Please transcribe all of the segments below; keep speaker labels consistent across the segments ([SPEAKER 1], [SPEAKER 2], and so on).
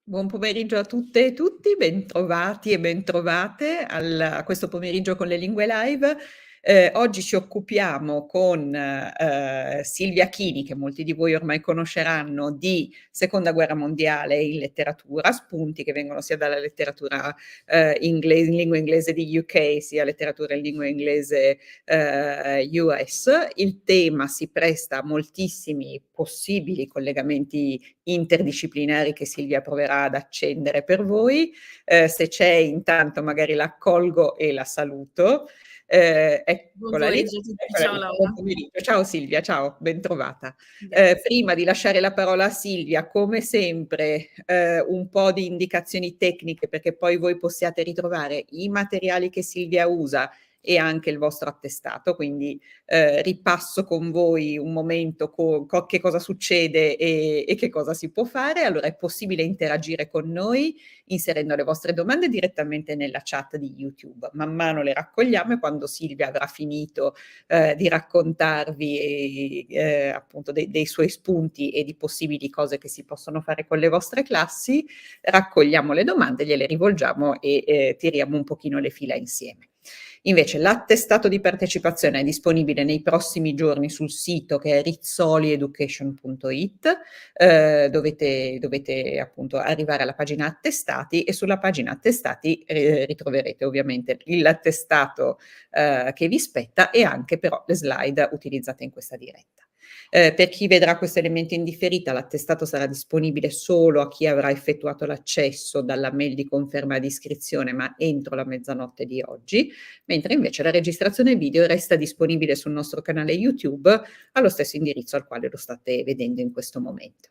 [SPEAKER 1] Buon pomeriggio a tutte e tutti, bentrovati e bentrovate a questo pomeriggio con le lingue live. Oggi ci occupiamo con Silvia Chini, che molti di voi ormai conosceranno, di Seconda Guerra Mondiale in letteratura, spunti che vengono sia dalla letteratura in lingua inglese di UK, sia letteratura in lingua inglese US. Il tema si presta a moltissimi possibili collegamenti interdisciplinari che Silvia proverà ad accendere per voi. Se c'è, intanto magari la accolgo e la saluto.
[SPEAKER 2] Buon
[SPEAKER 1] Eccola lì.
[SPEAKER 2] pomeriggio a tutti,
[SPEAKER 1] Eccola
[SPEAKER 2] ciao
[SPEAKER 1] lì.
[SPEAKER 2] Laura.
[SPEAKER 1] Buon pomeriggio. Ciao Silvia, ciao, bentrovata.
[SPEAKER 2] Grazie.
[SPEAKER 1] Prima di lasciare la parola a Silvia, come sempre, un po' di indicazioni tecniche perché poi voi possiate ritrovare i materiali che Silvia usa e anche il vostro attestato, quindi ripasso con voi un momento che cosa succede e che cosa si può fare. Allora è possibile interagire con noi inserendo le vostre domande direttamente nella chat di YouTube. Man mano le raccogliamo e quando Silvia avrà finito di raccontarvi appunto dei suoi spunti e di possibili cose che si possono fare con le vostre classi, raccogliamo le domande, gliele rivolgiamo e tiriamo un pochino le fila insieme. Invece l'attestato di partecipazione è disponibile nei prossimi giorni sul sito che è rizzolieducation.it. Dovete appunto arrivare alla pagina attestati e sulla pagina attestati ritroverete ovviamente l'attestato che vi spetta e anche però le slide utilizzate in questa diretta. Per chi vedrà questo elemento in differita, l'attestato sarà disponibile solo a chi avrà effettuato l'accesso dalla mail di conferma di iscrizione, ma entro la mezzanotte di oggi, mentre invece la registrazione video resta disponibile sul nostro canale YouTube allo stesso indirizzo al quale lo state vedendo in questo momento.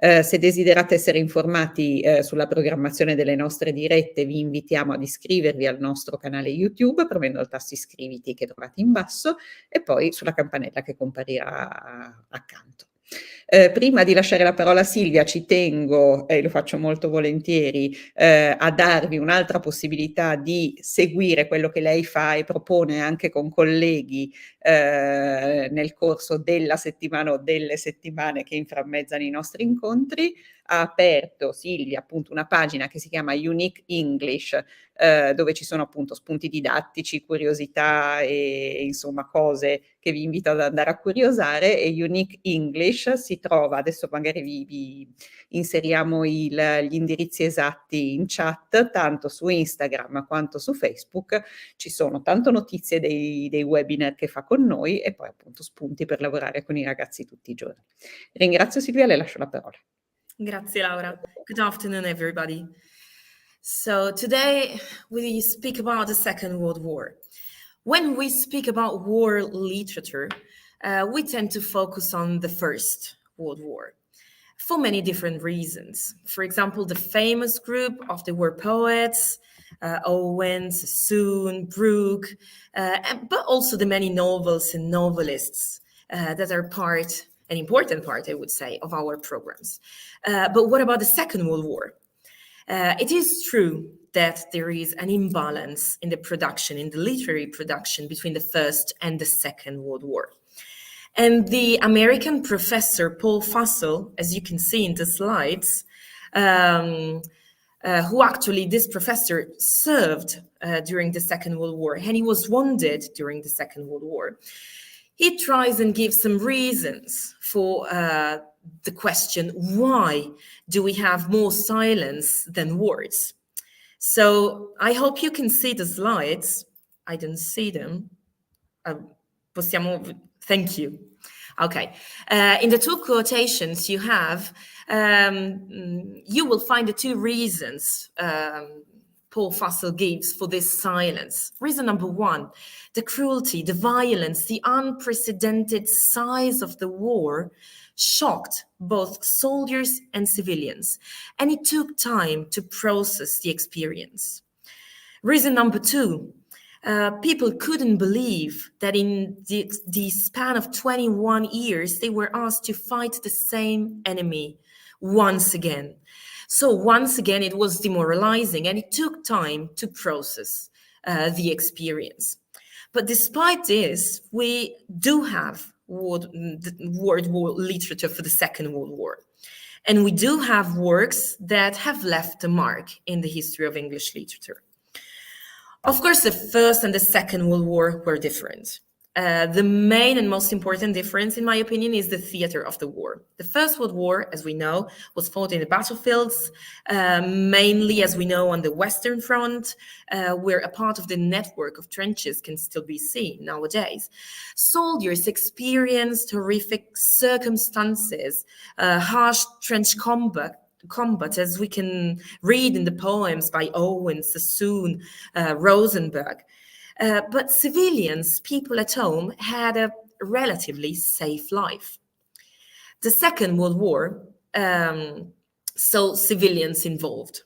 [SPEAKER 1] Se desiderate essere informati sulla programmazione delle nostre dirette, vi invitiamo ad iscrivervi al nostro canale YouTube premendo il tasto iscriviti che trovate in basso e poi sulla campanella che comparirà accanto. Prima di lasciare la parola a Silvia, ci tengo, e lo faccio molto volentieri, a darvi un'altra possibilità di seguire quello che lei fa e propone anche con colleghi nel corso della settimana o delle settimane che inframmezzano i nostri incontri. Ha aperto Silvia appunto una pagina che si chiama Unique English, dove ci sono appunto spunti didattici, curiosità e insomma cose che vi invito ad andare a curiosare. E Unique English si trova, adesso magari vi inseriamo gli indirizzi esatti in chat, tanto su Instagram quanto su Facebook. Ci sono tanto notizie dei webinar che fa con noi e poi appunto spunti per lavorare con i ragazzi tutti i giorni. Ringrazio Silvia, le lascio la parola.
[SPEAKER 2] Grazie Laura. Good afternoon everybody. So today we speak about the Second World War. When we speak about war literature, we tend to focus on the First World War for many different reasons. For example, the famous group of the war poets, Owens, Sassoon, Brooke, but also the many novels and novelists that are an important part, I would say, of our programs. But what about the Second World War? It is true that there is an imbalance in the production, in the literary production between the First and the Second World War. And the American professor Paul Fussell, as you can see in the slides, who actually this professor served during the Second World War, and he was wounded during the Second World War. He tries and gives some reasons for the question, why do we have more silence than words? So I hope you can see the slides. I don't see them. Thank you. Okay. In the two quotations you have, you will find the two reasons Paul Fussell gives for this silence. Reason number one, the cruelty, the violence, the unprecedented size of the war shocked both soldiers and civilians, and it took time to process the experience. Reason number two, people couldn't believe that in the span of 21 years, they were asked to fight the same enemy once again. So once again, it was demoralizing and it took time to process the experience. But despite this, we do have World War literature for the Second World War. And we do have works that have left a mark in the history of English literature. Of course, the First and the Second World War were different. The main and most important difference, in my opinion, is the theater of the war. The First World War, as we know, was fought in the battlefields, mainly, as we know, on the Western Front, where a part of the network of trenches can still be seen nowadays. Soldiers experienced horrific circumstances, harsh trench combat, as we can read in the poems by Owen, Sassoon, Rosenberg. But civilians, people at home, had a relatively safe life. The Second World War saw civilians involved.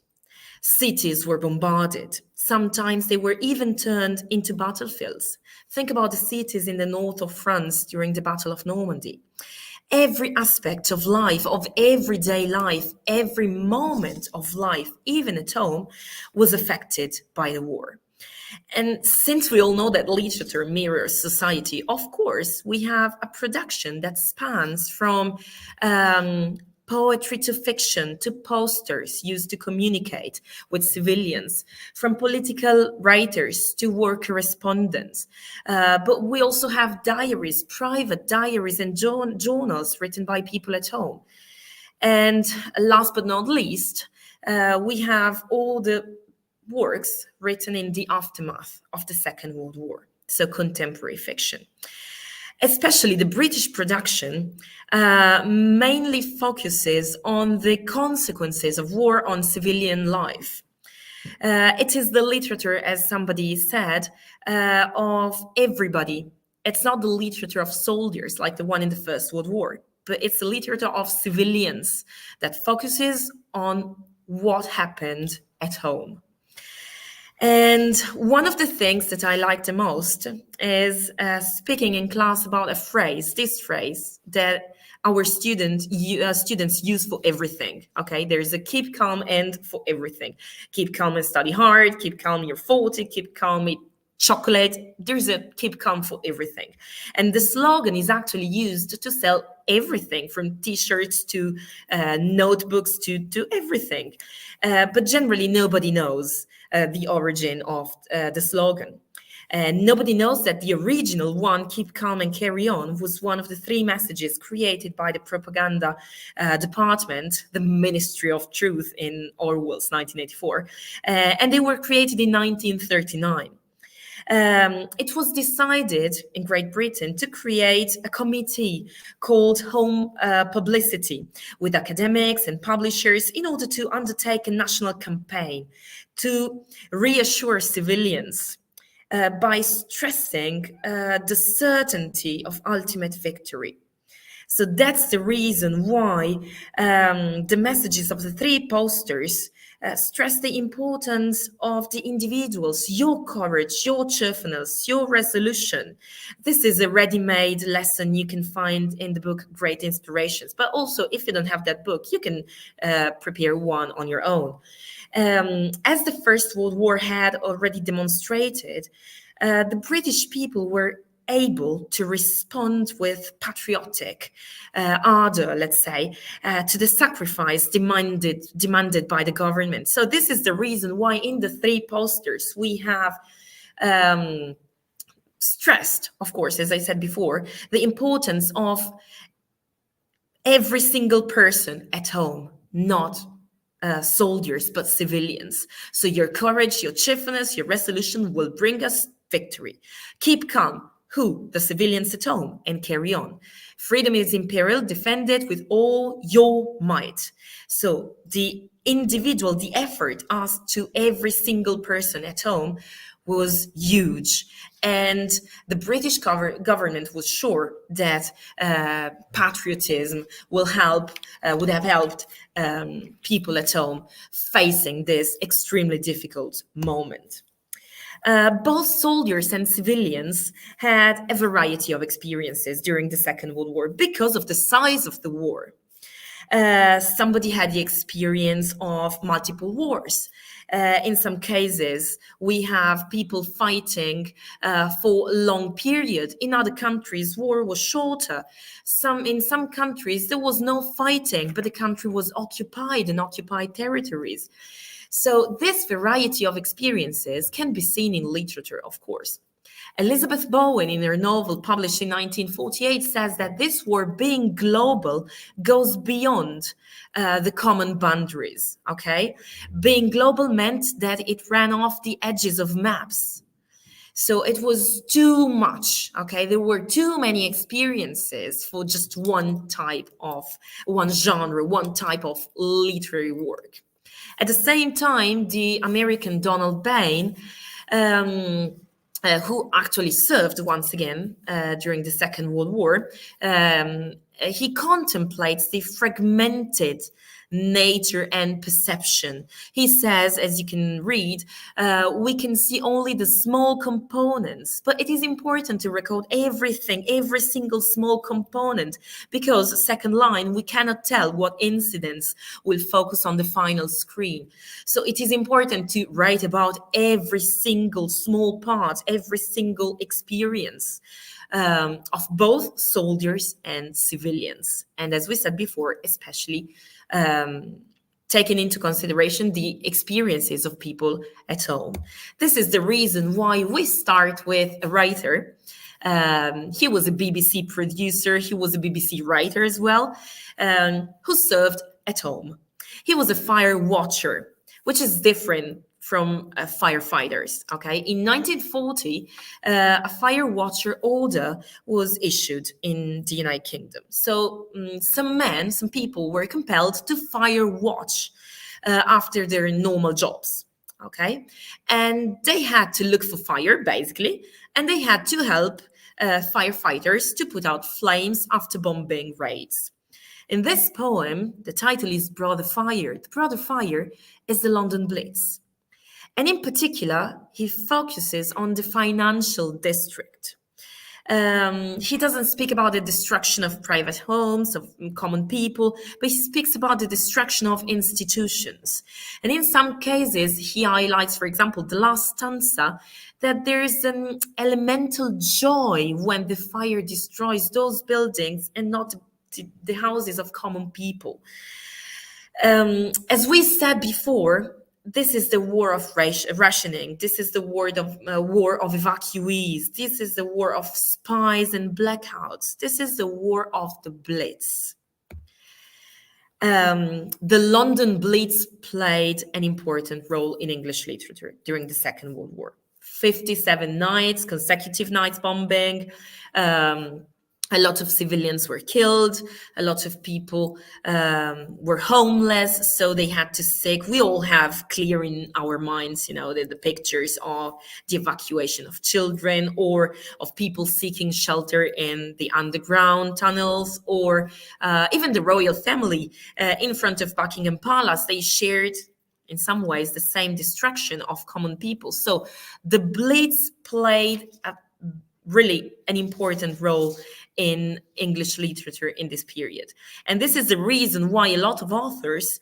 [SPEAKER 2] Cities were bombarded. Sometimes they were even turned into battlefields. Think about the cities in the north of France during the Battle of Normandy. Every aspect of life, of everyday life, every moment of life, even at home, was affected by the war. And since we all know that literature mirrors society, of course, we have a production that spans from poetry to fiction to posters used to communicate with civilians, from political writers to war correspondents. But we also have diaries, private diaries and journals written by people at home. And last but not least, we have all the works written in the aftermath of the Second World War, so contemporary fiction. Especially the British production mainly focuses on the consequences of war on civilian life. It is the literature, as somebody said, of everybody. It's not the literature of soldiers like the one in the First World War, but it's the literature of civilians that focuses on what happened at home. And one of the things that I like the most is speaking in class about this phrase that our students use for everything. Okay, there's a keep calm and for everything. Keep calm and study hard, keep calm, you're 40, keep calm, eat chocolate. There's a keep calm for everything. And the slogan is actually used to sell everything from t-shirts to notebooks to everything. But generally, nobody knows the origin of the slogan. And nobody knows that the original one, keep calm and carry on, was one of the 3 messages created by the propaganda department, the Ministry of Truth in Orwell's 1984. And they were created in 1939. It was decided in Great Britain to create a committee called Home Publicity with academics and publishers in order to undertake a national campaign to reassure civilians by stressing the certainty of ultimate victory. So that's the reason why the messages of the 3 posters stress the importance of the individuals, your courage, your cheerfulness, your resolution. This is a ready-made lesson you can find in the book Great Inspirations. But also, if you don't have that book, you can prepare one on your own. As the First World War had already demonstrated, the British people were able to respond with patriotic ardor, let's say, to the sacrifice demanded by the government. So this is the reason why in the 3 posters we have stressed, of course, as I said before, the importance of every single person at home, not soldiers, but civilians. So your courage, your cheerfulness, your resolution will bring us victory. Keep calm. Who? The civilians at home, and carry on. Freedom is in peril, defend it with all your might. So the individual, the effort asked to every single person at home was huge. And the British government was sure that patriotism would have helped people at home facing this extremely difficult moment. Both soldiers and civilians had a variety of experiences during the Second World War because of the size of the war. Somebody had the experience of multiple wars. In some cases, we have people fighting for a long period. In other countries, war was shorter. In some countries, there was no fighting, but the country was occupied in occupied territories. So this variety of experiences can be seen in literature, of course. Elizabeth Bowen, in her novel published in 1948, says that this war, being global, goes beyond the common boundaries, okay? Being global meant that it ran off the edges of maps. So it was too much, okay? There were too many experiences for just one genre, one type of literary work. At the same time, the American Donald Bain, who actually served once again during the Second World War, he contemplates the fragmented nature and perception. He says, as you can read, we can see only the small components, but it is important to record everything, every single small component, because second line, we cannot tell what incidents will focus on the final screen. So it is important to write about every single small part, every single experience of both soldiers and civilians. And as we said before, especially taking into consideration the experiences of people at home. This is the reason why we start with a writer. He was a BBC producer, he was a BBC writer as well, who served at home. He was a fire watcher, which is different from firefighters, okay? In 1940, a fire watcher order was issued in the United Kingdom. So some people were compelled to fire watch after their normal jobs, okay? And they had to look for fire, basically, and they had to help firefighters to put out flames after bombing raids. In this poem, the title is Brother Fire. The Brother Fire is the London Blitz. And in particular, he focuses on the financial district. He doesn't speak about the destruction of private homes, of common people, but he speaks about the destruction of institutions. And in some cases, he highlights, for example, the last stanza, that there is an elemental joy when the fire destroys those buildings and not the houses of common people. As we said before, this is the war of rationing. This is the war of evacuees. This is the war of spies and blackouts. This is the war of the Blitz. The London Blitz played an important role in English literature during the Second World War. 57 nights, consecutive nights bombing. A lot of civilians were killed. A lot of people were homeless, so they had to seek. We all have clear in our minds, the pictures of the evacuation of children or of people seeking shelter in the underground tunnels, or even the royal family in front of Buckingham Palace. They shared, in some ways, the same destruction of common people. So the Blitz played really an important role in English literature in this period. And this is the reason why a lot of authors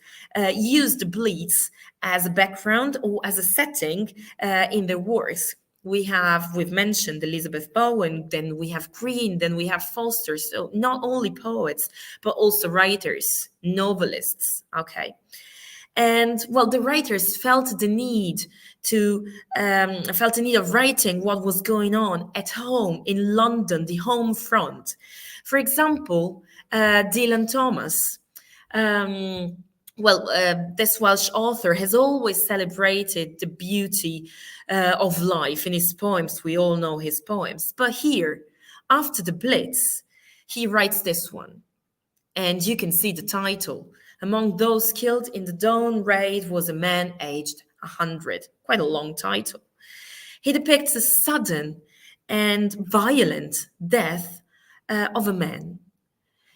[SPEAKER 2] use the Blitz as a background or as a setting in their works. We've mentioned Elizabeth Bowen, then we have Green, then we have Foster. So not only poets, but also writers, novelists, okay? And well, the writers felt the need of writing what was going on at home in London, the home front. For example, Dylan Thomas. This Welsh author has always celebrated the beauty of life in his poems. We all know his poems. But here, after the Blitz, he writes this one. And you can see the title. Among those killed in the Dawn raid was a man aged 100. Quite a long title. He depicts a sudden and violent death of a man.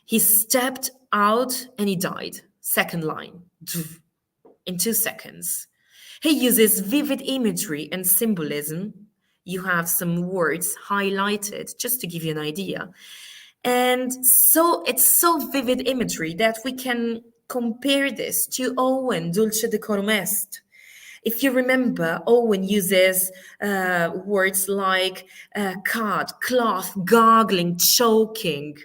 [SPEAKER 2] He stepped out and he died. Second line, in 2 seconds. He uses vivid imagery and symbolism. You have some words highlighted just to give you an idea. And so it's so vivid imagery that we can compare this to Owen, Dulce decorum est. If you remember, Owen uses words like card, cloth, gargling, choking,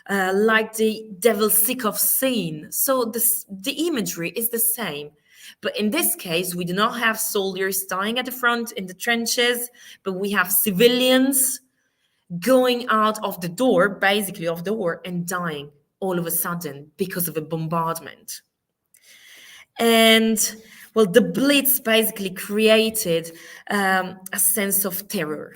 [SPEAKER 2] like the devil sick of sin. So the imagery is the same. But in this case, we do not have soldiers dying at the front in the trenches, but we have civilians going out of the door, basically of the war, and dying all of a sudden because of a bombardment. And well, the Blitz basically created a sense of terror,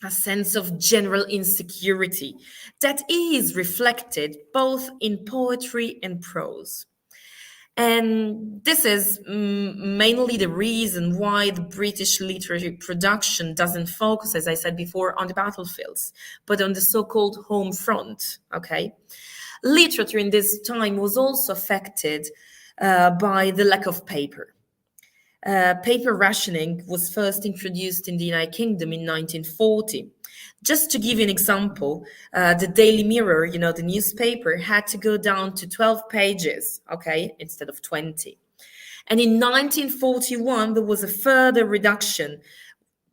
[SPEAKER 2] a sense of general insecurity that is reflected both in poetry and prose. And this is mainly the reason why the British literary production doesn't focus, as I said before, on the battlefields, but on the so-called home front, okay? Literature in this time was also affected by the lack of paper. Paper rationing was first introduced in the United Kingdom in 1940. Just to give you an example, the Daily Mirror, the newspaper, had to go down to 12 pages, okay, instead of 20. And in 1941, there was a further reduction.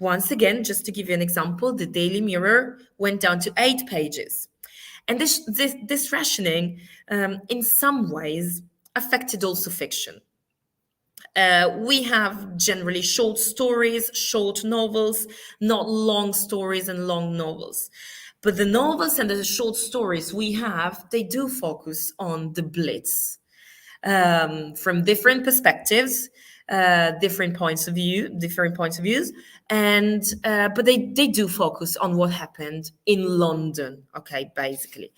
[SPEAKER 2] Once again, just to give you an example, the Daily Mirror went down to 8 pages. And this rationing, in some ways, affected also fiction. We have generally short stories, short novels, not long stories and long novels. But the novels and the short stories we have, they do focus on the Blitz from different perspectives, different points of views, and but they do focus on what happened in London, okay, basically.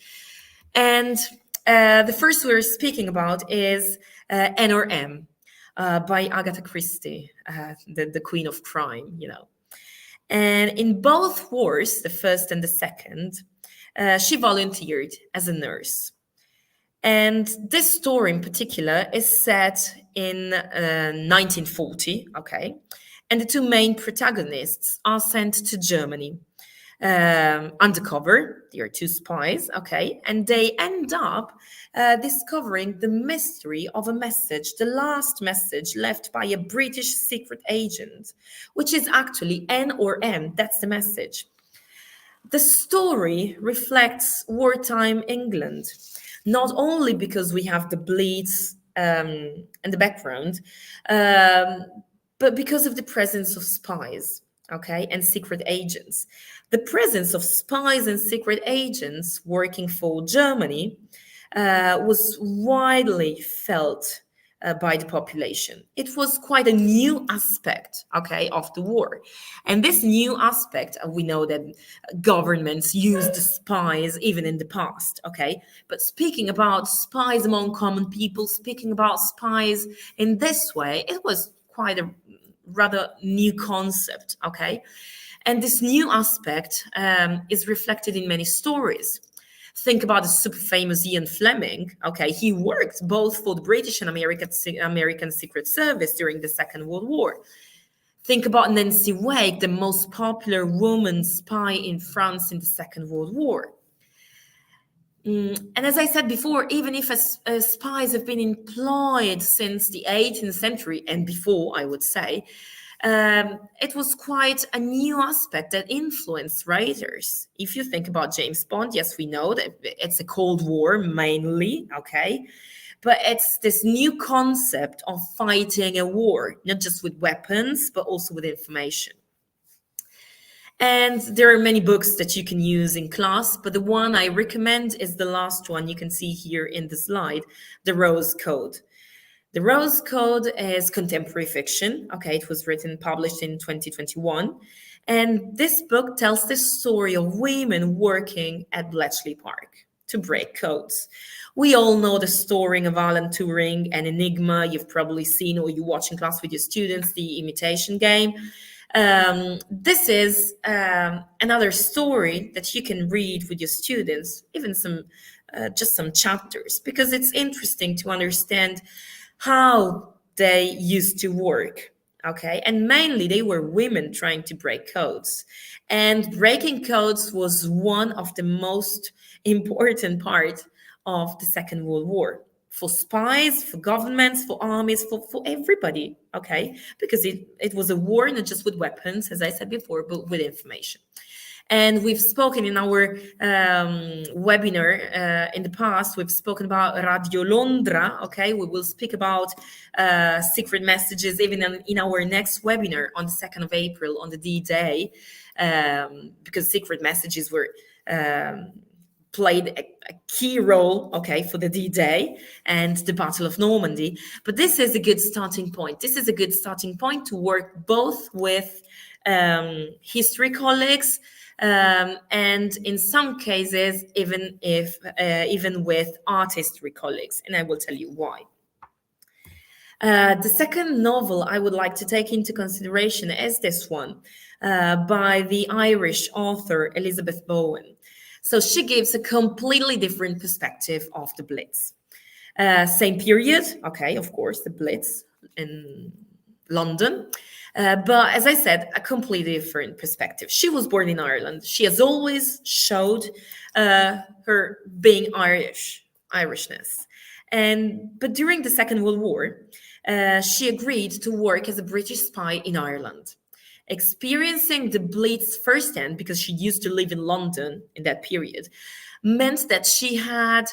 [SPEAKER 2] And the first we're speaking about is N or M. By Agatha Christie, the queen of crime, And in both wars, the first and the second, she volunteered as a nurse. And this story in particular is set in 1940, okay? And the two main protagonists are sent to Germany. Undercover, they are two spies, okay, and they end up discovering the mystery of a message, the last message left by a British secret agent, which is actually N or M, that's the message. The story reflects wartime England, not only because we have the Blitz in the background, but because of the presence of spies, okay, and secret agents. The presence of spies and secret agents working for Germany was widely felt by the population. It was quite a new aspect, okay, of the war. And this new aspect, we know that governments used spies even in the past, okay? But speaking about spies among common people, speaking about spies in this way, it was quite a rather new concept, okay? And this new aspect is reflected in many stories. Think about the super famous Ian Fleming, okay? He worked both for the British and American Secret Service during the Second World War. Think about Nancy Wake, the most popular woman spy in France in the Second World War. And as I said before, even if spies have been employed since the 18th century and before, I would say, it was quite a new aspect that influenced writers. If you think about James Bond, yes, we know that it's a Cold War mainly, okay? But it's this new concept of fighting a war, not just with weapons, but also with information. And there are many books that you can use in class, but the one I recommend is the last one you can see here in the slide, The Rose Code. The Rose Code is contemporary fiction. Okay, it was published in 2021. And this book tells the story of women working at Bletchley Park to break codes. We all know the story of Alan Turing and Enigma. You've probably seen or you watch in class with your students, the Imitation Game. This is another story that you can read with your students, even just some chapters, because it's interesting to understand how they used to work, okay? And mainly they were women trying to break codes. And breaking codes was one of the most important part of the Second World War for spies, for governments, for armies, for everybody, okay? Because it was a war, not just with weapons, as I said before, but with information. And we've spoken in our webinar in the past, we've spoken about Radio Londra, okay? We will speak about secret messages even in our next webinar on the 2nd of April, on the D-Day, because secret messages were played a key role, okay, for the D-Day and the Battle of Normandy. But this is a good starting point. This is a good starting point to work both with history colleagues, and in some cases, even with art history colleagues, and I will tell you why. The second novel I would like to take into consideration is this one by the Irish author Elizabeth Bowen. So she gives a completely different perspective of the Blitz. Same period, okay, of course, the Blitz in London. But as I said, a completely different perspective. She was born in Ireland. She has always showed her being Irishness. But during the Second World War, she agreed to work as a British spy in Ireland. Experiencing the Blitz firsthand, because she used to live in London in that period, meant that she had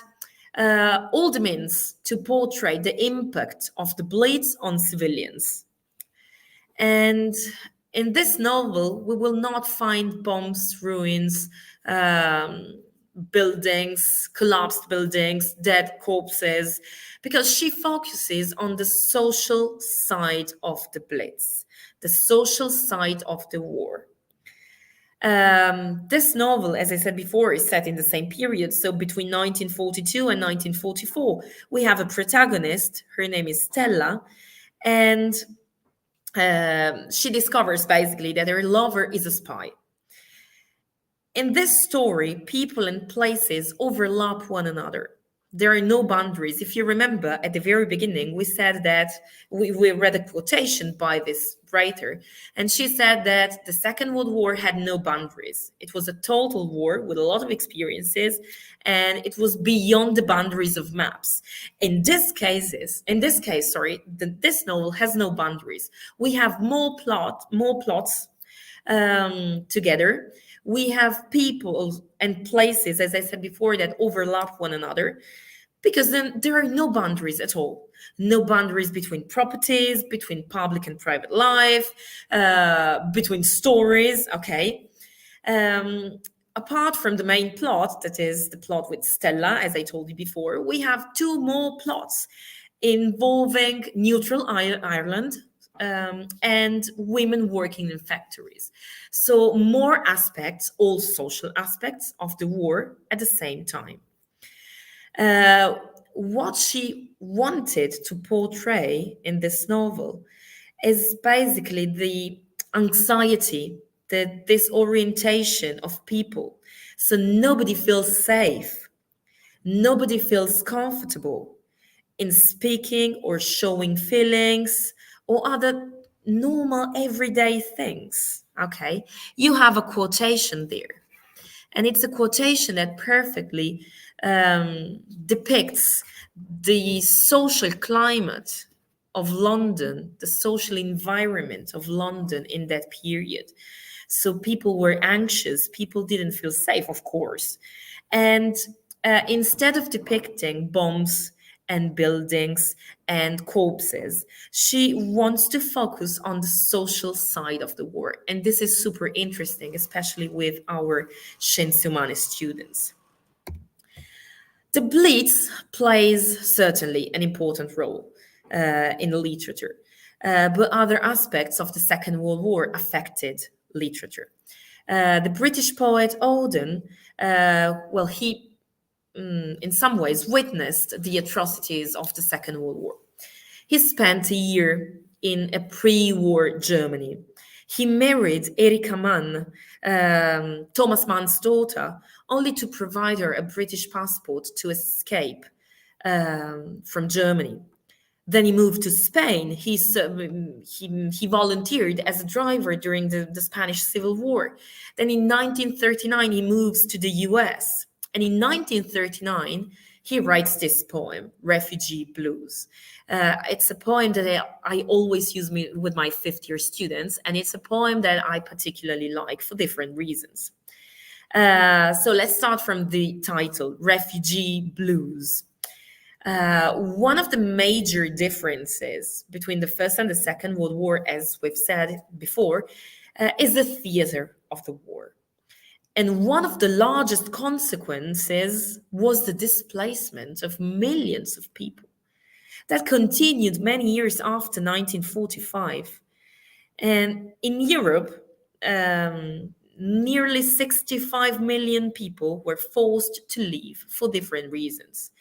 [SPEAKER 2] all the means to portray the impact of the Blitz on civilians. And in this novel, we will not find bombs, ruins, buildings, collapsed buildings, dead corpses, because she focuses on the social side of the Blitz, the social side of the war. This novel, as I said before, is set in the same period. So between 1942 and 1944, we have a protagonist. Her name is Stella, and she discovers basically that her lover is a spy. In this story, people and places overlap one another. There are no boundaries. If you remember, at the very beginning, we said that we read a quotation by this writer, and she said that the Second World War had no boundaries. It was a total war with a lot of experiences, and it was beyond the boundaries of maps. In this case, this novel has no boundaries. We have more plots together. We have people and places, as I said before, that overlap one another, because then there are no boundaries at all. No boundaries between properties, between public and private life, between stories, okay? Apart from the main plot, that is the plot with Stella, as I told you before, we have two more plots involving neutral Ireland, and women working in factories. So more aspects, all social aspects of the war at the same time. What she wanted to portray in this novel is basically the anxiety, the disorientation of people. So nobody feels safe. Nobody feels comfortable in speaking or showing feelings or other normal everyday things, okay? You have a quotation there. And it's a quotation that perfectly depicts the social climate of London, the social environment of London in that period. So people were anxious, people didn't feel safe, of course. And instead of depicting bombs and buildings and corpses, she wants to focus on the social side of the war. And this is super interesting, especially with our Scienze Umane students. The Blitz plays certainly an important role in literature, but other aspects of the Second World War affected literature. The British poet Auden, he in some ways witnessed the atrocities of the Second World War. He spent a year in a pre-war Germany. He married Erika Mann, Thomas Mann's daughter, only to provide her a British passport to escape from Germany. Then he moved to Spain. He volunteered as a driver during the Spanish Civil War. Then in 1939, he moves to the US. And in 1939, he writes this poem, Refugee Blues. It's a poem that I always use with my fifth-year students, and it's a poem that I particularly like for different reasons. So let's start from the title, Refugee Blues. One of the major differences between the First and the Second World War, as we've said before, is the theater of the war. And one of the largest consequences was the displacement of millions of people that continued many years after 1945. And in Europe, nearly 65 million people were forced to leave for different reasons.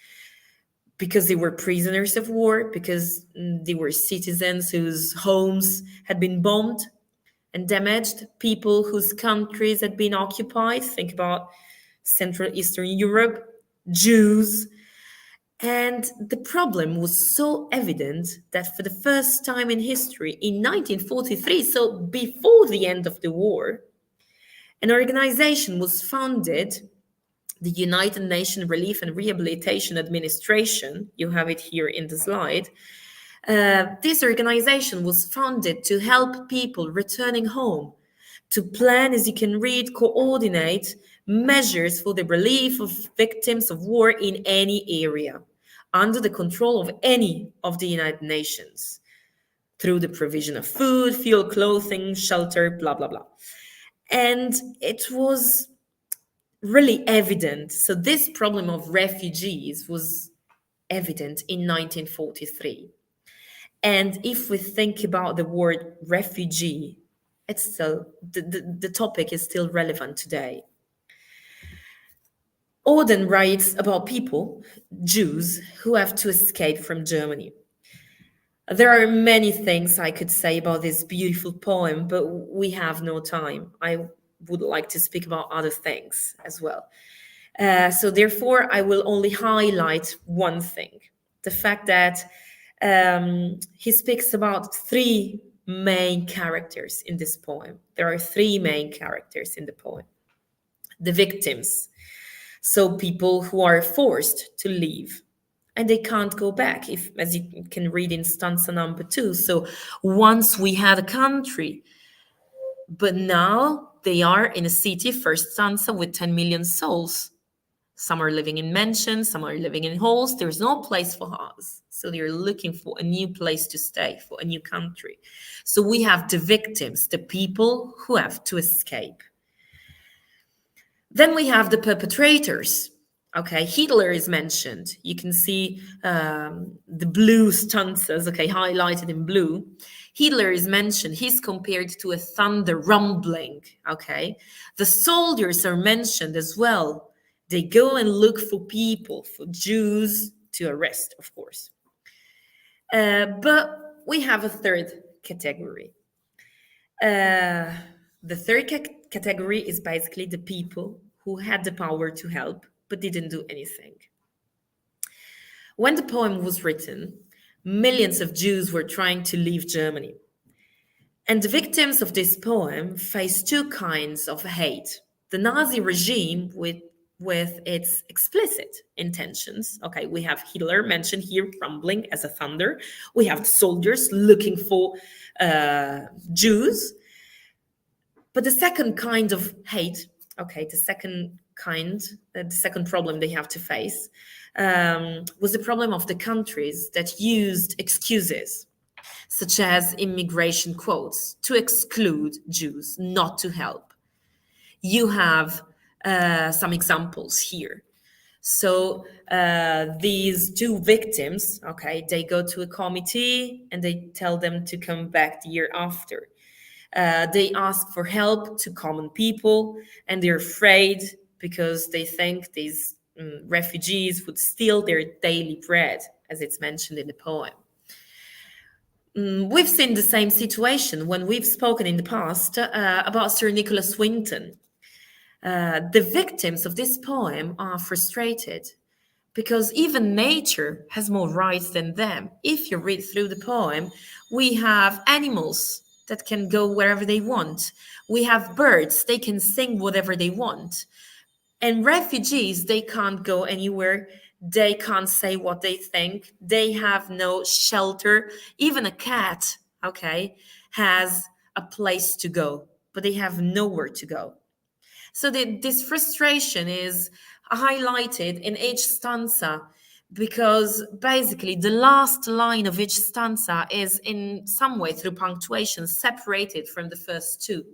[SPEAKER 2] Because they were prisoners of war, because they were citizens whose homes had been bombed and damaged, people whose countries had been occupied. Think about Central Eastern Europe, Jews. And the problem was so evident that for the first time in history, in 1943, so before the end of the war, an organization was founded, the United Nations Relief and Rehabilitation Administration. You have it here in the slide. This organization was founded to help people returning home, to plan, as you can read, coordinate measures for the relief of victims of war in any area, under the control of any of the United Nations, through the provision of food, fuel, clothing, shelter, blah, blah, blah. And it was really evident. So this problem of refugees was evident in 1943. And if we think about the word refugee, it's still the topic is still relevant today. Auden writes about people, Jews, who have to escape from Germany. There are many things I could say about this beautiful poem, but we have no time. I would like to speak about other things as well. So therefore, I will only highlight one thing, the fact that he speaks about three main characters in this poem. There are three main characters in the poem. The victims, so people who are forced to leave and they can't go back, if, as you can read in stanza number 2. So once we had a country, but now they are in a city, first stanza, with 10 million souls. Some are living in mansions, some are living in halls. There's no place for us. So they're looking for a new place to stay, for a new country. So we have the victims, the people who have to escape. Then we have the perpetrators. Okay, Hitler is mentioned. You can see the blue stanzas, okay, highlighted in blue. Hitler is mentioned. He's compared to a thunder rumbling, okay? The soldiers are mentioned as well. They go and look for people, for Jews to arrest, of course. But we have a third category. The third category is basically the people who had the power to help, but didn't do anything. When the poem was written, millions of Jews were trying to leave Germany. And the victims of this poem faced two kinds of hate. The Nazi regime with its explicit intentions. Okay, we have Hitler mentioned here, rumbling as a thunder. We have soldiers looking for Jews. But the second kind of hate, okay, the second problem they have to face was the problem of the countries that used excuses, such as immigration quotas, to exclude Jews, not to help. You have some examples here. So these two victims, okay, they go to a committee and they tell them to come back the year after. They ask for help to common people, and they're afraid because they think these refugees would steal their daily bread, as it's mentioned in the poem. We've seen the same situation when we've spoken in the past about Sir Nicholas Winton. The victims of this poem are frustrated because even nature has more rights than them. If you read through the poem, we have animals that can go wherever they want. We have birds, they can sing whatever they want. And refugees, they can't go anywhere They can't say what they think. They have no shelter. Even a cat, okay, has a place to go, but they have nowhere to go. So this frustration is highlighted in each stanza because basically the last line of each stanza is in some way through punctuation separated from the first two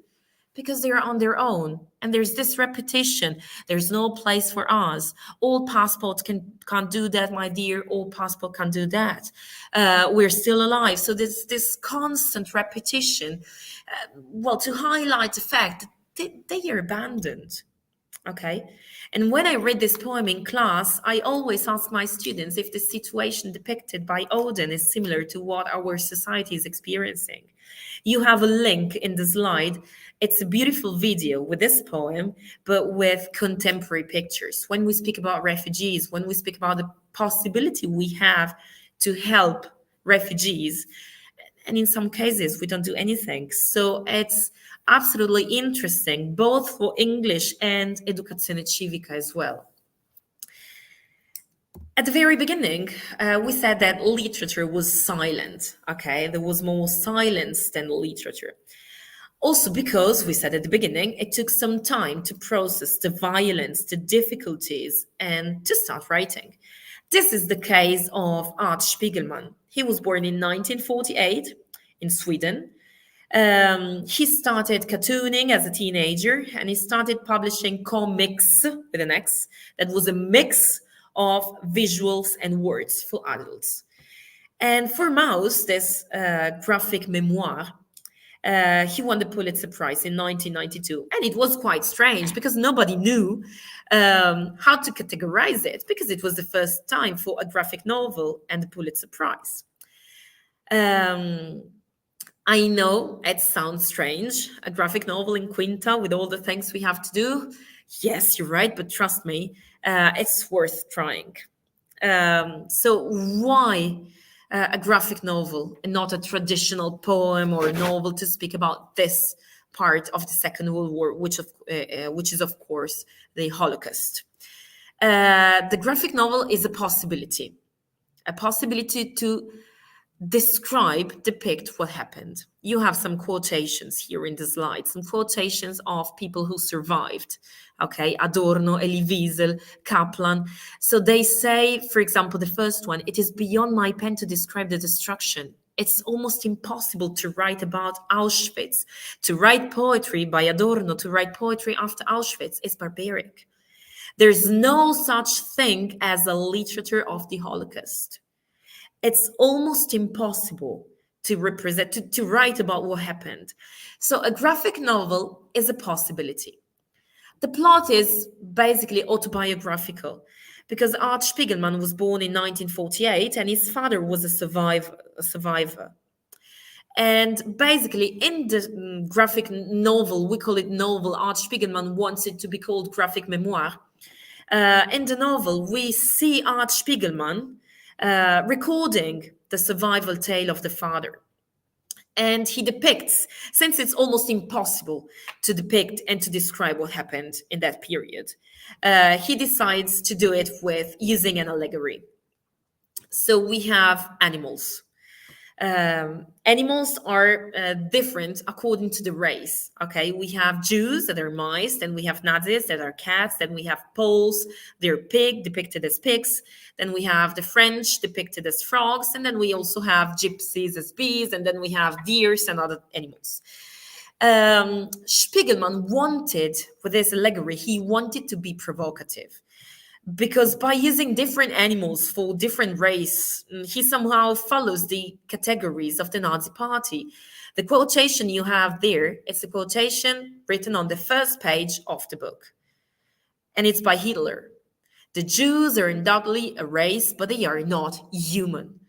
[SPEAKER 2] because they're on their own. And there's this repetition. There's no place for us. All passports can't do that, my dear. All passport can do that. We're still alive. So this constant repetition, to highlight the fact that they are abandoned. Okay. And when I read this poem in class, I always ask my students if the situation depicted by Odin is similar to what our society is experiencing. You have a link in the slide. It's a beautiful video with this poem, but with contemporary pictures. When we speak about refugees, when we speak about the possibility we have to help refugees, and in some cases, we don't do anything. So it's absolutely interesting, both for English and Educazione Civica as well. At the very beginning, we said that literature was silent, okay? There was more silence than literature. Also because, we said at the beginning, it took some time to process the violence, the difficulties, and to start writing. This is the case of Art Spiegelman. He was born in 1948 in Sweden. He started cartooning as a teenager, and he started publishing comics with an X that was a mix of visuals and words for adults. And for Maus, this graphic memoir, he won the Pulitzer Prize in 1992. And it was quite strange because nobody knew how to categorize it, because it was the first time for a graphic novel and the Pulitzer Prize. I know it sounds strange, a graphic novel in Quinta with all the things we have to do. Yes, you're right, but trust me, it's worth trying. So why a graphic novel and not a traditional poem or a novel to speak about this part of the Second World War, which is, of course, the Holocaust? The graphic novel is a possibility to describe, depict what happened. You have some quotations here in the slide, some quotations of people who survived. Okay, Adorno, Elie Wiesel, Kaplan. So they say, for example, the first one, it is beyond my pen to describe the destruction. It's almost impossible to write about Auschwitz. To write poetry by Adorno, to write poetry after Auschwitz is barbaric. There's no such thing as a literature of the Holocaust. It's almost impossible to represent, to write about what happened. So a graphic novel is a possibility. The plot is basically autobiographical because Art Spiegelman was born in 1948 and his father was a survivor. And basically in the graphic novel, we call it novel, Art Spiegelman wants it to be called graphic memoir. In the novel, we see Art Spiegelman recording the survival tale of the father. And he depicts, since it's almost impossible to depict and to describe what happened in that period, he decides to do it with using an allegory. So we have animals. Animals are different according to the race. Okay, we have Jews that are mice, then we have Nazis that are cats, then we have Poles, they're pig, depicted as pigs, then we have the French depicted as frogs, and then we also have gypsies as bees, and then we have deers and other animals. Spiegelman wanted, with this allegory, he wanted to be provocative. Because by using different animals for different race, he somehow follows the categories of the Nazi party. The quotation you have there, it's a quotation written on the first page of the book. And it's by Hitler. The Jews are undoubtedly a race, but they are not human.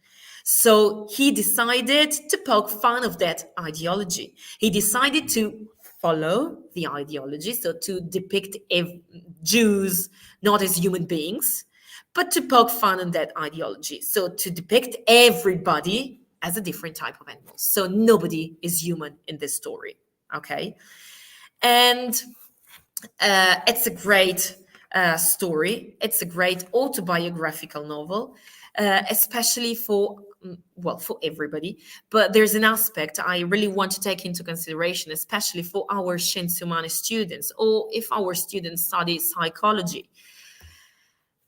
[SPEAKER 2] So he decided to poke fun of that ideology. He decided to follow the ideology, so to depict Jews not as human beings, but to poke fun on that ideology. So to depict everybody as a different type of animal. So nobody is human in this story, okay? And it's a great story. It's a great autobiographical novel, especially for everybody. But there's an aspect I really want to take into consideration, especially for our Scienze Umane students, or if our students study psychology.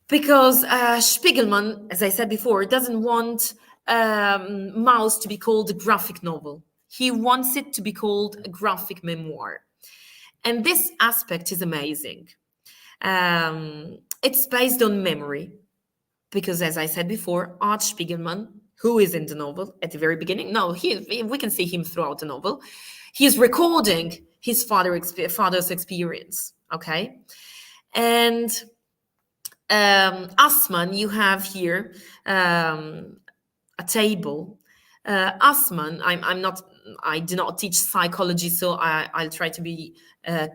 [SPEAKER 2] Because Spiegelman, as I said before, doesn't want Maus to be called a graphic novel. He wants it to be called a graphic memoir. And this aspect is amazing. It's based on memory, because as I said before, Art Spiegelman, who is in the novel at the very beginning, we can see him throughout the novel, he's recording his father's experience, okay? And Assmann, you have here a table. Assmann, I do not teach psychology, so I'll try to be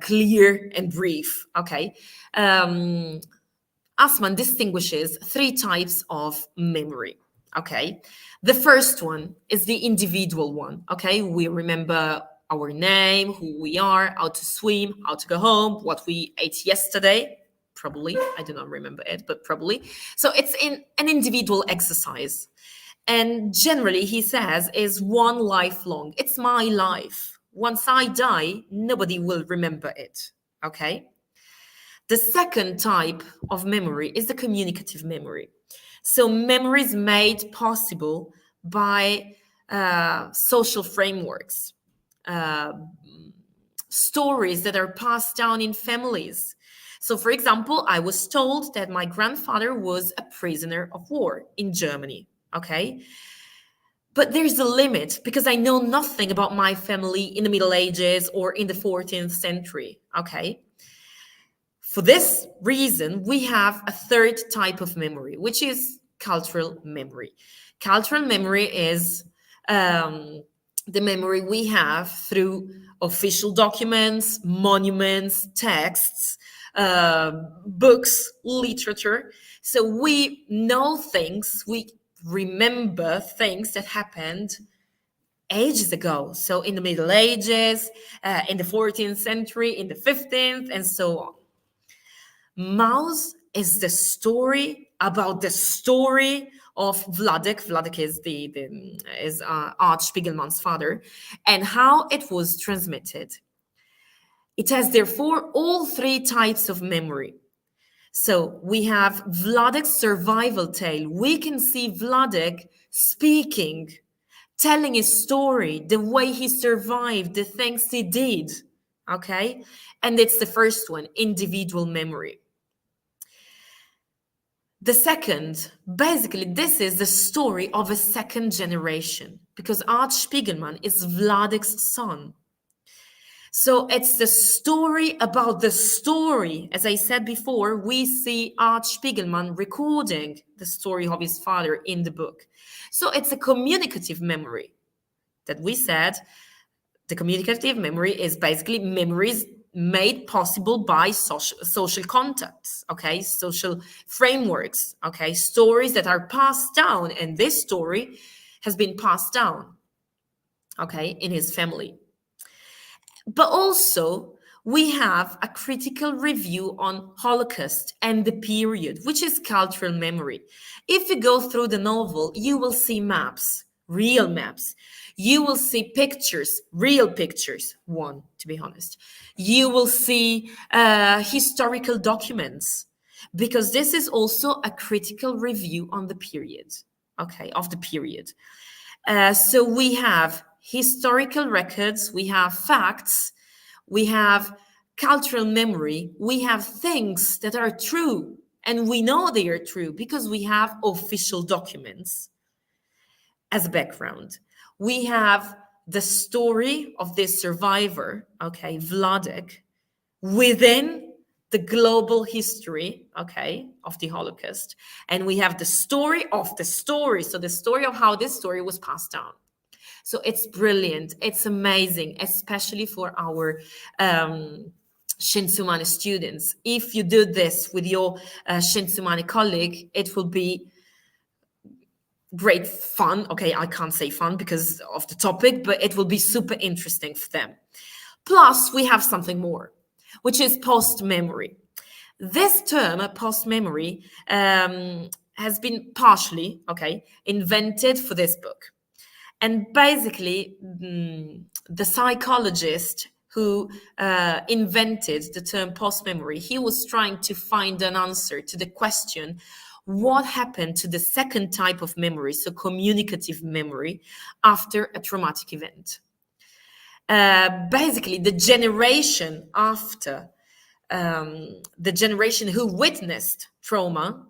[SPEAKER 2] clear and brief, okay? Assmann distinguishes 3 types of memory, okay? The first one is the individual one, okay? We remember our name, who we are, how to swim, how to go home, what we ate yesterday, probably. I do not remember it, but probably. So it's in an individual exercise. And generally, he says, is one lifelong. It's my life. Once I die, nobody will remember it, okay? The second type of memory is the communicative memory. So memory is made possible by social frameworks, stories that are passed down in families. So, for example, I was told that my grandfather was a prisoner of war in Germany, okay? But there's a limit, because I know nothing about my family in the Middle Ages or in the 14th century, okay? For this reason, we have a third type of memory, which is cultural memory. Cultural memory is the memory we have through official documents, monuments, texts, books, literature. So we know things, we remember things that happened ages ago. So in the Middle Ages, in the 14th century, in the 15th, and so on. Maus is the story about the story of Vladek. Vladek is Art Spiegelman's father, and how it was transmitted. It has therefore all 3 types of memory. So we have Vladek's survival tale. We can see Vladek speaking, telling his story, the way he survived, the things he did, okay? And it's the first one, individual memory. The second, basically, this is the story of a second generation, because Art Spiegelman is Vladek's son. So it's the story about the story. As I said before, we see Art Spiegelman recording the story of his father in the book. So it's a communicative memory that we said. The communicative memory is basically memories made possible by social contacts, okay, social frameworks, okay, stories that are passed down, and this story has been passed down, okay, in his family. But also, we have a critical review on Holocaust and the period, which is cultural memory. If you go through the novel, you will see maps, real maps. You will see pictures, real pictures, to be honest. You will see historical documents, because this is also a critical review on the period, okay, of the period. So we have historical records, we have facts, we have cultural memory, we have things that are true, and we know they are true because we have official documents as a background. We have the story of this survivor, okay, Vladek, within the global history, okay, of the Holocaust. And we have the story of the story, so the story of how this story was passed down. So it's brilliant, it's amazing, especially for our Scienze Umane students. If you do this with your Scienze Umane colleague, it will be great fun. Okay, I can't say fun because of the topic, but it will be super interesting for them. Plus, we have something more, which is post-memory. This term, post-memory, has been partially, invented for this book. And basically, the psychologist who invented the term post-memory, he was trying to find an answer to the question, what happened to the second type of memory, so communicative memory, after a traumatic event? Basically, the generation after, the generation who witnessed trauma,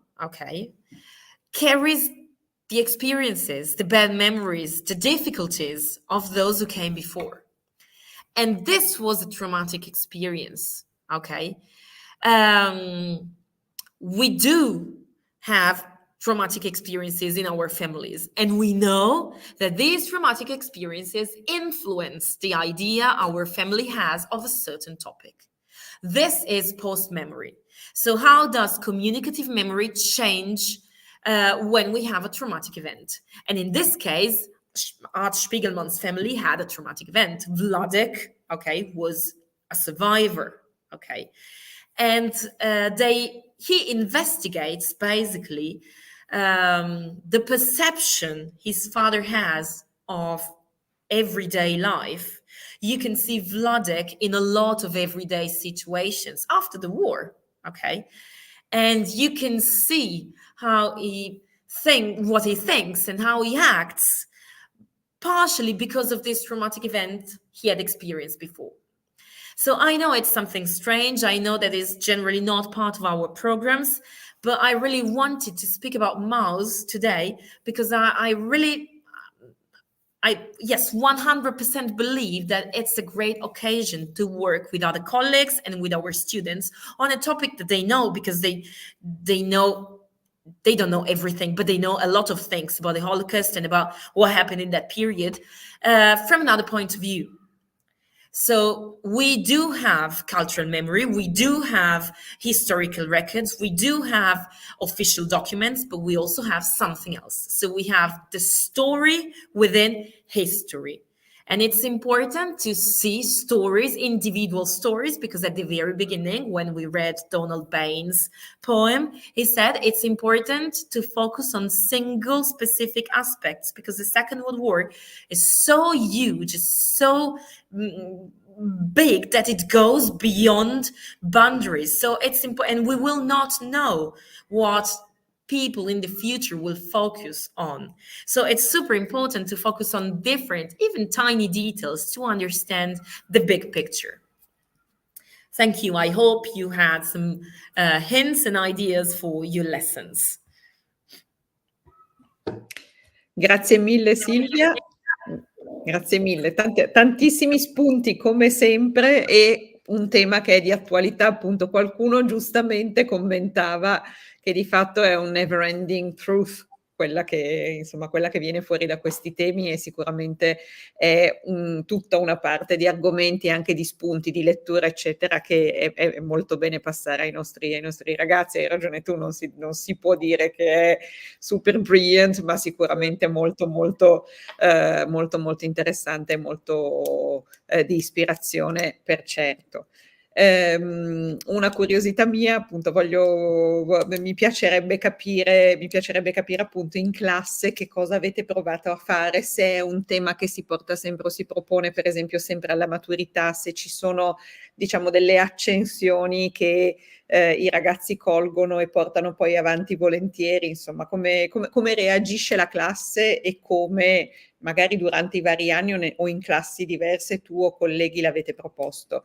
[SPEAKER 2] carries the experiences, the bad memories, the difficulties of those who came before. And this was a traumatic experience, we do have traumatic experiences in our families, and we know that these traumatic experiences influence the idea our family has of a certain topic. This is post-memory. So how does communicative memory change when we have a traumatic event? And in this case, Art Spiegelman's family had a traumatic event. Vladek, was a survivor, and he investigates basically the perception his father has of everyday life. You can see Vladek in a lot of everyday situations after the war, and you can see how what he thinks and how he acts, partially because of this traumatic event he had experienced before. So I know it's something strange. I know that is generally not part of our programs, but I really wanted to speak about MAUS today because I 100% believe that it's a great occasion to work with other colleagues and with our students on a topic that they know, because they know they don't know everything, but they know a lot of things about the Holocaust and about what happened in that period from another point of view. So we do have cultural memory, we do have historical records, we do have official documents, but we also have something else. So we have the story within history. And it's important to see stories, individual stories, because at the very beginning, when we read Donald Bain's poem, he said it's important to focus on single specific aspects, because the Second World War is so huge, it's so big that it goes beyond boundaries. So it's important, and we will not know what people in the future will focus on. So it's super important to focus on different, even tiny details to understand the big picture. Thank you. I hope you had some hints and ideas for your lessons.
[SPEAKER 1] Grazie mille Silvia. Grazie mille, tantissimi spunti come sempre, e un tema che è di attualità. Appunto, qualcuno giustamente commentava che di fatto è un never ending truth, quella che viene fuori da questi temi, e sicuramente è tutta una parte di argomenti, anche di spunti, di lettura, eccetera, che è molto bene passare ai nostri ragazzi. Hai ragione tu, non si può dire che è super brilliant, ma sicuramente molto interessante e molto di ispirazione, per certo. Una curiosità mia, appunto, mi piacerebbe capire appunto in classe che cosa avete provato a fare, se è un tema che si porta sempre o si propone per esempio sempre alla maturità, se ci sono, diciamo, delle accensioni che i ragazzi colgono e portano poi avanti volentieri, insomma, come reagisce la classe, e come magari durante i vari anni o in classi diverse tu o colleghi l'avete proposto.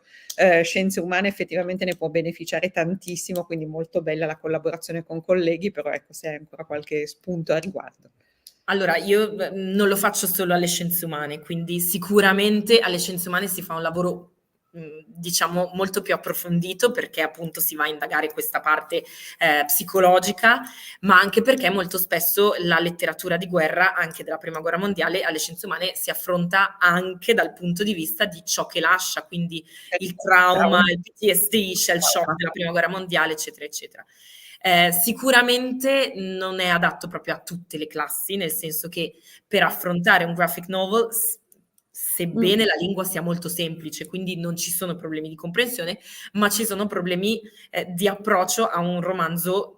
[SPEAKER 1] Scienze umane effettivamente ne può beneficiare tantissimo, quindi molto bella la collaborazione con colleghi, però ecco, se hai ancora qualche spunto a riguardo.
[SPEAKER 2] Allora, io non lo faccio solo alle scienze umane, quindi sicuramente alle scienze umane si fa un lavoro diciamo molto più approfondito, perché appunto si va a indagare questa parte psicologica, ma anche perché molto spesso la letteratura di guerra, anche della prima guerra mondiale, alle scienze umane si affronta anche dal punto di vista di ciò che lascia, quindi il trauma, il PTSD, shell shock della prima guerra mondiale, eccetera eccetera. Sicuramente non è adatto proprio a tutte le classi, nel senso che per affrontare un graphic novel sebbene la lingua sia molto semplice, quindi non ci sono problemi di comprensione, ma ci sono problemi di approccio a un romanzo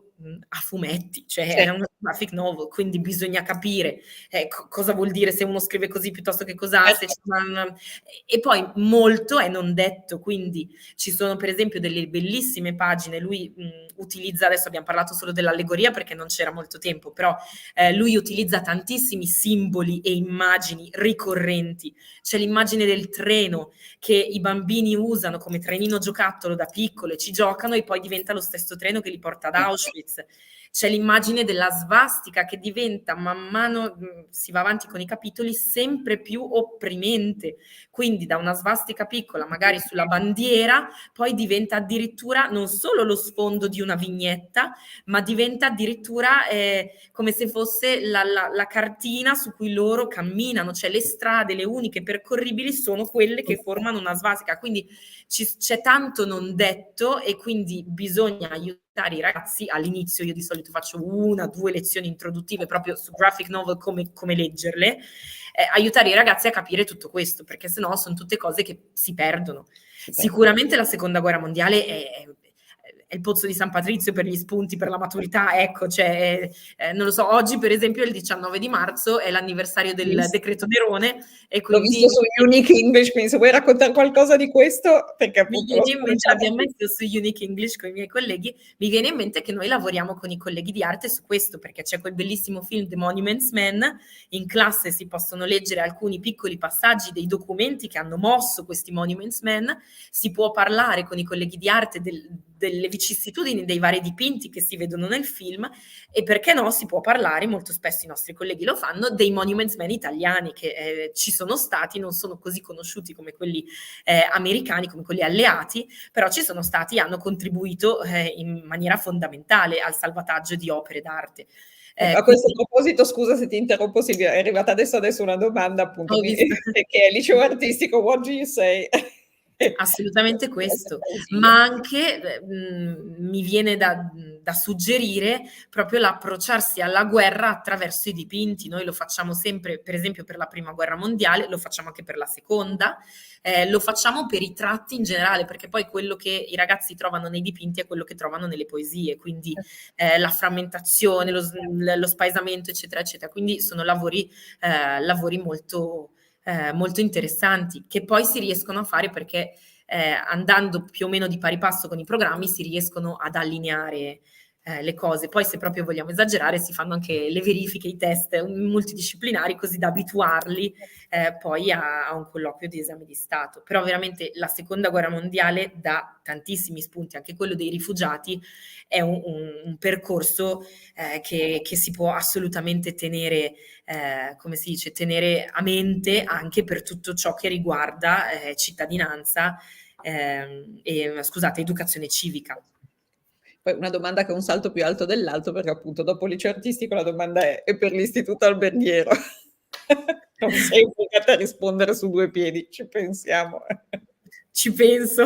[SPEAKER 2] a fumetti, cioè è una graphic novel, quindi bisogna capire cosa vuol dire se uno scrive così piuttosto che cos'ha, se c'è e poi molto è non detto, quindi ci sono per esempio delle bellissime pagine, lui utilizza, adesso abbiamo parlato solo dell'allegoria perché non c'era molto tempo, però lui utilizza tantissimi simboli e immagini ricorrenti. C'è l'immagine del treno che i bambini usano come trenino giocattolo da piccolo e ci giocano e poi diventa lo stesso treno che li porta ad Auschwitz. C'è l'immagine della svastica che diventa man mano si va avanti con i capitoli sempre più opprimente, quindi da una svastica piccola magari sulla bandiera poi diventa addirittura non solo lo sfondo di una vignetta, ma diventa addirittura come se fosse la cartina su cui loro camminano, cioè le strade, le uniche percorribili sono quelle che formano una svastica, quindi c'è tanto non detto e quindi bisogna aiutare i ragazzi. All'inizio io di solito faccio 1-2 lezioni introduttive proprio su graphic novel, come leggerle, aiutare i ragazzi a capire tutto questo, perché sennò sono tutte cose che si perdono. Sicuramente la seconda guerra mondiale è il pozzo di San Patrizio per gli spunti, per la maturità, ecco, cioè, non lo so, oggi per esempio il 19 di marzo è l'anniversario del decreto Nerone e quindi...
[SPEAKER 1] L'ho visto su Unique English, quindi se vuoi raccontare qualcosa di questo, perché appunto...
[SPEAKER 2] l'abbiamo messo su Unique English con i miei colleghi, mi viene in mente che noi lavoriamo con i colleghi di arte su questo, perché c'è quel bellissimo film The Monuments Men, in classe si possono leggere alcuni piccoli passaggi dei documenti che hanno mosso questi Monuments Men, si può parlare con i colleghi di arte delle vicissitudini dei vari dipinti che si vedono nel film e perché no si può parlare, molto spesso i nostri colleghi lo fanno, dei Monuments Men italiani che ci sono stati, non sono così conosciuti come quelli americani, come quelli alleati, però ci sono stati, hanno contribuito in maniera fondamentale al salvataggio di opere d'arte.
[SPEAKER 1] A questo proposito, scusa se ti interrompo Silvia, è arrivata adesso una domanda appunto che è liceo artistico, what do you say?
[SPEAKER 2] Assolutamente questo, ma anche mi viene da suggerire proprio l'approcciarsi alla guerra attraverso i dipinti. Noi lo facciamo sempre, per esempio per la prima guerra mondiale, lo facciamo anche per la seconda, lo facciamo per i tratti in generale, perché poi quello che i ragazzi trovano nei dipinti è quello che trovano nelle poesie, quindi la frammentazione, lo spaesamento, eccetera, eccetera. Quindi sono lavori molto interessanti, che poi si riescono a fare perché andando più o meno di pari passo con i programmi si riescono ad allineare le cose. Poi se proprio vogliamo esagerare si fanno anche le verifiche, i test multidisciplinari così da abituarli poi a un colloquio di esame di Stato. Però veramente la seconda guerra mondiale dà tantissimi spunti, anche quello dei rifugiati è un percorso che si può assolutamente tenere, come si dice, tenere a mente anche per tutto ciò che riguarda cittadinanza educazione civica.
[SPEAKER 1] Poi una domanda che è un salto più alto dell'altro, perché appunto dopo il liceo artistico la domanda è per l'istituto alberghiero. Non sei obbligata a rispondere su 2 piedi, ci pensiamo.
[SPEAKER 2] Ci penso.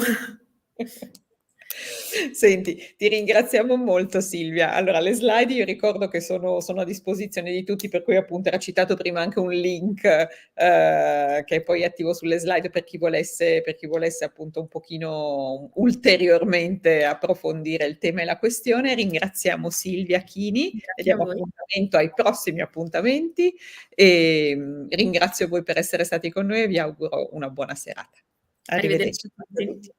[SPEAKER 1] Senti, ti ringraziamo molto Silvia. Allora, le slide io ricordo che sono a disposizione di tutti, per cui appunto era citato prima anche un link che è poi attivo sulle slide per chi volesse appunto un pochino ulteriormente approfondire il tema e la questione. Ringraziamo Silvia Chini e diamo appuntamento ai prossimi appuntamenti e ringrazio voi per essere stati con noi e vi auguro una buona serata. Arrivederci a tutti.